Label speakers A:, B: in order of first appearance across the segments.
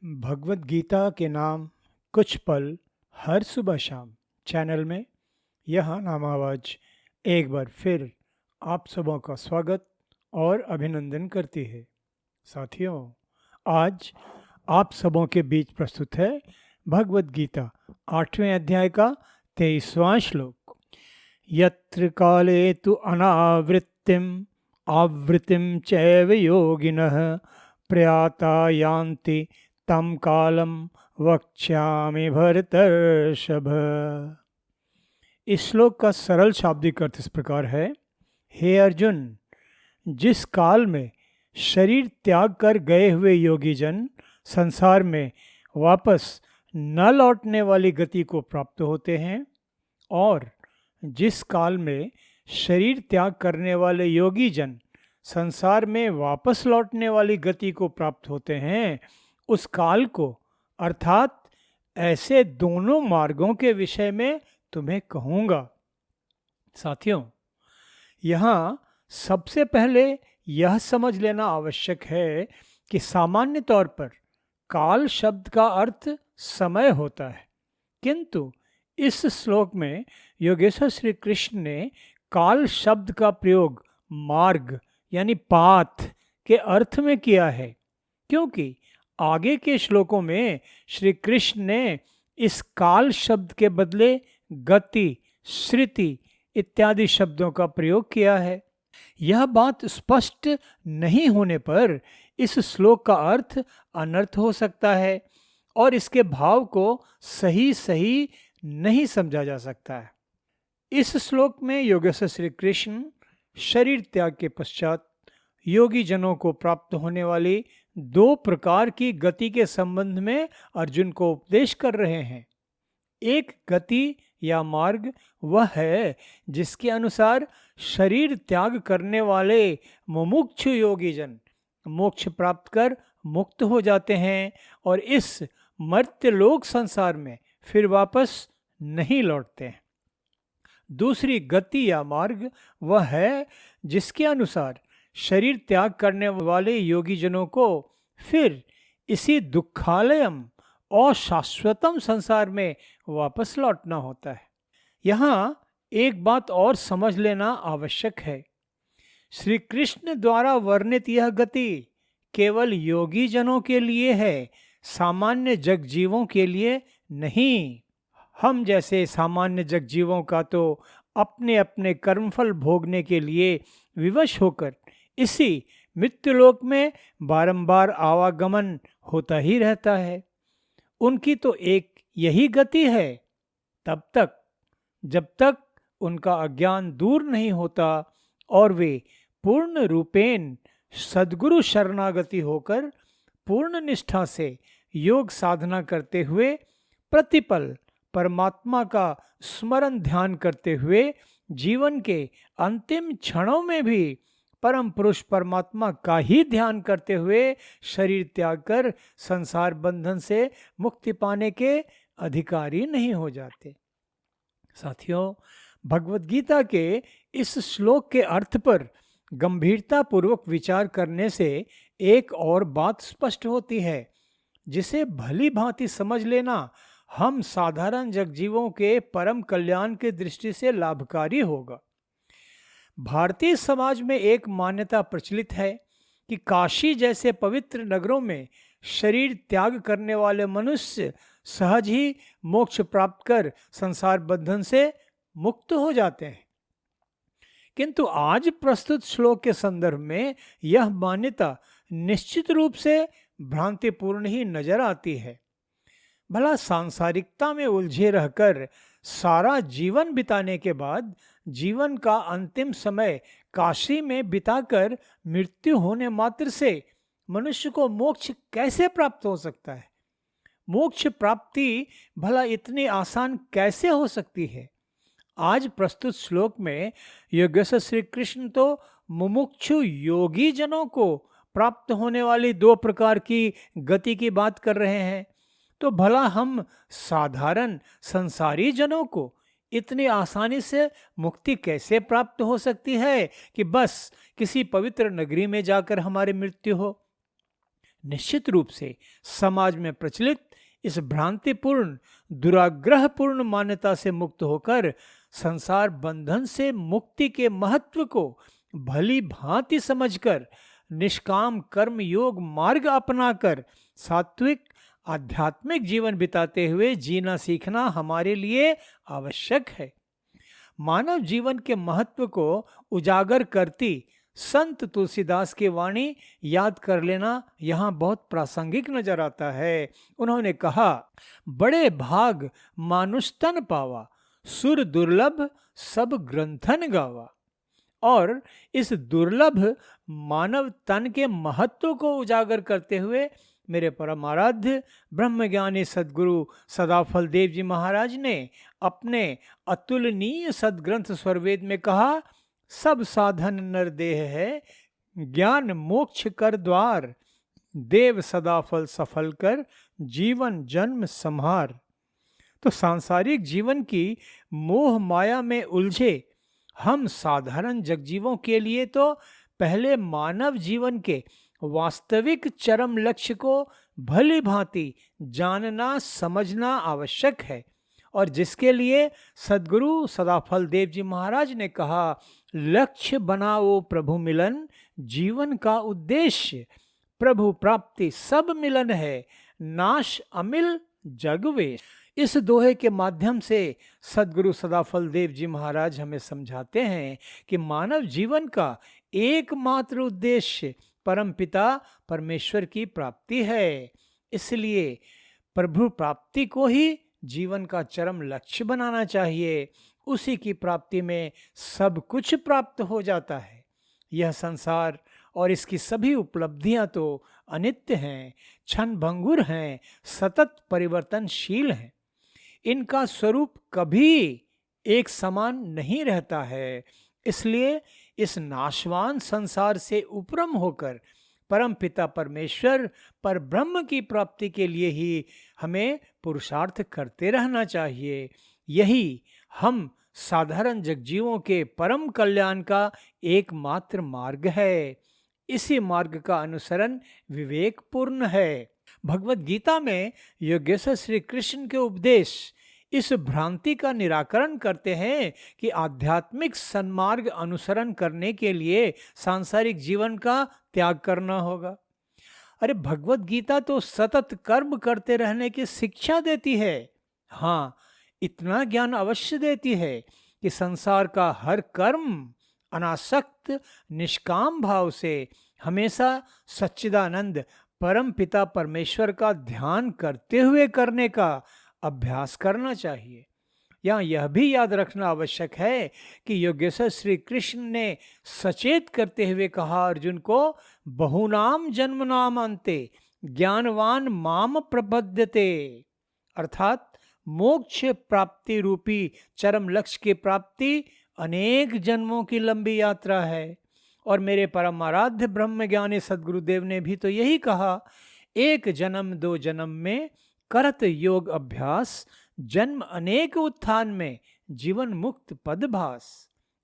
A: भगवत गीता के नाम कुछ पल हर सुबह शाम चैनल में यह नाम आवाज एक बार फिर आप सबों का स्वागत और अभिनंदन करती है। साथियों, आज आप सबों के बीच प्रस्तुत है भगवत गीता 8वें अध्याय का 23वां श्लोक। यत्र काले तु अनावृत्तिम आवृत्तिम चैव योगिनः प्रयाता यान्ति तम कालम वक्ष्यामि भरतर्षभ। इस श्लोक का सरल शाब्दिक अर्थ इस प्रकार है। हे अर्जुन, जिस काल में शरीर त्याग कर गए हुए योगी जन संसार में वापस न लौटने वाली गति को प्राप्त होते हैं, और जिस काल में शरीर त्याग करने वाले योगी जन संसार में वापस लौटने वाली गति को प्राप्त होते हैं, उस काल को अर्थात ऐसे दोनों मार्गों के विषय में तुम्हें कहूँगा। साथियों, यहाँ सबसे पहले यह समझ लेना आवश्यक है कि सामान्य तौर पर काल शब्द का अर्थ समय होता है, किंतु इस श्लोक में योगेश्वर श्री कृष्ण ने काल शब्द का प्रयोग मार्ग यानी पाथ के अर्थ में किया है, क्योंकि आगे के श्लोकों में श्री कृष्ण ने इस काल शब्द के बदले गति, श्रुति इत्यादि शब्दों का प्रयोग किया है। यह बात स्पष्ट नहीं होने पर इस श्लोक का अर्थ अनर्थ हो सकता है और इसके भाव को सही नहीं समझा जा सकता है। इस श्लोक में योगेश्वर श्री कृष्ण शरीर त्याग के पश्चात योगी जनों को प्राप्त होने वाली दो प्रकार की गति के संबंध में अर्जुन को उपदेश कर रहे हैं। एक गति या मार्ग वह है जिसके अनुसार शरीर त्याग करने वाले मुमुक्षु योगी जन मोक्ष प्राप्त कर मुक्त हो जाते हैं और इस मर्त्यलोक संसार में फिर वापस नहीं लौटते हैं। दूसरी गति या मार्ग वह है जिसके अनुसार शरीर त्याग करने वाले योगी जनों को फिर इसी दुखालयम और शाश्वतम संसार में वापस लौटना होता है। यहाँ एक बात और समझ लेना आवश्यक है। श्री कृष्ण द्वारा वर्णित यह गति केवल योगी जनों के लिए है, सामान्य जगजीवों के लिए नहीं। हम जैसे सामान्य जगजीवों का तो अपने अपने कर्मफल भोगने के लिए विवश होकर इसी मृत्युलोक में बारंबार आवागमन होता ही रहता है। उनकी तो एक यही गति है, तब तक जब तक उनका अज्ञान दूर नहीं होता और वे पूर्ण रूपेण सद्गुरु शरणागति होकर पूर्ण निष्ठा से योग साधना करते हुए प्रतिपल परमात्मा का स्मरण ध्यान करते हुए जीवन के अंतिम क्षणों में भी परम पुरुष परमात्मा का ही ध्यान करते हुए शरीर त्याग कर संसार बंधन से मुक्ति पाने के अधिकारी नहीं हो जाते। साथियों, भगवत गीता के इस श्लोक के अर्थ पर गंभीरता पूर्वक विचार करने से एक और बात स्पष्ट होती है, जिसे भली भांति समझ लेना हम साधारण जगजीवों के परम कल्याण की दृष्टि से लाभकारी होगा। भारतीय समाज में एक मान्यता प्रचलित है कि काशी जैसे पवित्र नगरों में शरीर त्याग करने वाले मनुष्य सहज ही मोक्ष प्राप्त कर संसार बंधन से मुक्त हो जाते हैं, किंतु आज प्रस्तुत श्लोक के संदर्भ में यह मान्यता निश्चित रूप से भ्रांतिपूर्ण ही नजर आती है। भला सांसारिकता में उलझे रहकर सारा जीवन बिताने के बाद जीवन का अंतिम समय काशी में बिताकर मृत्यु होने मात्र से मनुष्य को मोक्ष कैसे प्राप्त हो सकता है? मोक्ष प्राप्ति भला इतनी आसान कैसे हो सकती है? आज प्रस्तुत श्लोक में योगेश्वर श्री कृष्ण तो मुमुक्षु योगी जनों को प्राप्त होने वाली दो प्रकार की गति की बात कर रहे हैं, तो भला हम साधारण संसारी जनों को इतनी आसानी से मुक्ति कैसे प्राप्त हो सकती है कि बस किसी पवित्र नगरी में जाकर हमारी मृत्यु हो? निश्चित रूप से समाज में प्रचलित इस भ्रांतिपूर्ण दुराग्रहपूर्ण मान्यता से मुक्त होकर संसार बंधन से मुक्ति के महत्व को भली भांति समझकर निष्काम कर्म योग मार्ग अपनाकर सात्विक आध्यात्मिक जीवन बिताते हुए जीना सीखना हमारे लिए आवश्यक है। मानव जीवन के महत्व को उजागर करती संत तुलसीदास की वाणी याद कर लेना यहाँ बहुत प्रासंगिक नजर आता है। उन्होंने कहा, बड़े भाग मानुष तन पावा, सुर दुर्लभ सब ग्रंथन गावा। और इस दुर्लभ मानव तन के महत्व को उजागर करते हुए मेरे परम आराध्य ब्रह्मज्ञानी सद्गुरु सदाफल देव जी महाराज ने अपने अतुलनीय सदग्रंथ स्वरवेद में कहा, सब साधन नर देह है, ज्ञान मोक्ष कर द्वार, देव सदाफल सफल कर, जीवन जन्म संहार। तो सांसारिक जीवन की मोह माया में उलझे हम साधारण जगजीवों के लिए तो पहले मानव जीवन के वास्तविक चरम लक्ष्य को भली भांति जानना समझना आवश्यक है, और जिसके लिए सद्गुरु सदाफल देव जी महाराज ने कहा, लक्ष्य बनाओ प्रभु मिलन, जीवन का उद्देश्य प्रभु प्राप्ति सब मिलन है, नाश अमिल जग वेश। इस दोहे के माध्यम से सद्गुरु सदाफल देव जी महाराज हमें समझाते हैं कि मानव जीवन का एकमात्र उद्देश्य परमपिता परमेश्वर की प्राप्ति है। इसलिए प्रभु प्राप्ति को ही जीवन का चरम लक्ष्य बनाना चाहिए। उसी की प्राप्ति में सब कुछ प्राप्त हो जाता है। यह संसार और इसकी सभी उपलब्धियां तो अनित्य हैं, क्षण भंगुर हैं, सतत परिवर्तनशील हैं। इनका स्वरूप कभी एक समान नहीं रहता है। इसलिए इस नाशवान संसार से उपरम होकर परम पिता परमेश्वर पर ब्रह्म की प्राप्ति के लिए ही हमें पुरुषार्थ करते रहना चाहिए। यही हम साधारण जगजीवों के परम कल्याण का एकमात्र मार्ग है। इसी मार्ग का अनुसरण विवेकपूर्ण है। भगवत गीता में योगेश्वर श्री कृष्ण के उपदेश इस भ्रांति का निराकरण करते हैं कि आध्यात्मिक सन्मार्ग अनुसरण करने के लिए सांसारिक जीवन का त्याग करना होगा। अरे भगवत गीता तो सतत कर्म करते रहने की शिक्षा देती है। हाँ, इतना ज्ञान अवश्य देती है कि संसार का हर कर्म अनासक्त निष्काम भाव से हमेशा सच्चिदानंद परम पिता परमेश्वर का ध्यान करते हुए करने का अभ्यास करना चाहिए। यहाँ यह भी याद रखना आवश्यक है कि योगेश्वर श्री कृष्ण ने सचेत करते हुए कहा अर्जुन को, बहुनाम जन्म नाम अंते ज्ञानवान माम प्रपद्यते, अर्थात मोक्ष प्राप्ति रूपी चरम लक्ष्य की प्राप्ति अनेक जन्मों की लंबी यात्रा है। और मेरे परम आराध्य ब्रह्म ज्ञानी सद्गुरुदेव ने भी तो यही कहा, एक जन्म दो जन्म में करत योग अभ्यास, जन्म अनेक उत्थान में जीवन मुक्त पद भास।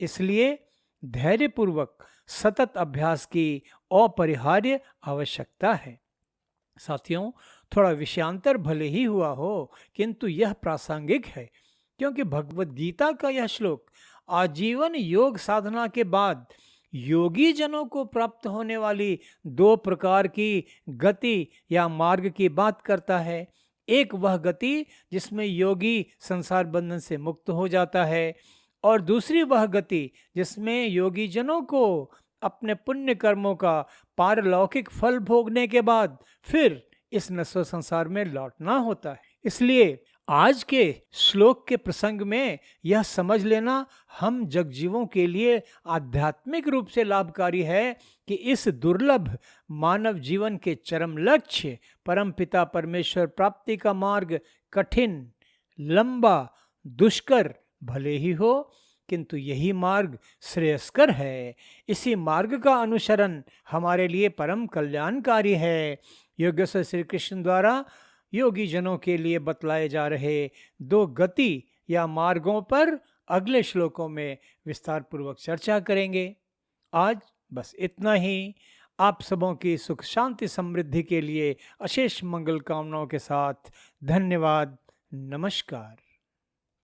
A: इसलिए धैर्यपूर्वक सतत अभ्यास की अपरिहार्य आवश्यकता है। साथियों, थोड़ा विषयांतर भले ही हुआ हो, किंतु यह प्रासंगिक है, क्योंकि भगवत गीता का यह श्लोक आजीवन योग साधना के बाद योगी जनों को प्राप्त होने वाली दो प्रकार की गति या मार्ग की बात करता है। एक वह गति जिसमें योगी संसार बंधन से मुक्त हो जाता है, और दूसरी वह गति जिसमें योगी जनों को अपने पुण्य कर्मों का पारलौकिक फल भोगने के बाद फिर इस नश्वर संसार में लौटना होता है। इसलिए आज के श्लोक के प्रसंग में यह समझ लेना हम जगजीवों के लिए आध्यात्मिक रूप से लाभकारी है कि इस दुर्लभ मानव जीवन के चरम लक्ष्य परम पिता परमेश्वर प्राप्ति का मार्ग कठिन, लंबा, दुष्कर भले ही हो, किंतु यही मार्ग श्रेयस्कर है। इसी मार्ग का अनुसरण हमारे लिए परम कल्याणकारी है। योगेश्वर श्री कृष्ण द्वारा योगी जनों के लिए बतलाए जा रहे दो गति या मार्गों पर अगले श्लोकों में विस्तार पूर्वक चर्चा करेंगे। आज बस इतना ही। आप सबों की सुख शांति समृद्धि के लिए अशेष मंगल कामनाओं के साथ धन्यवाद। नमस्कार।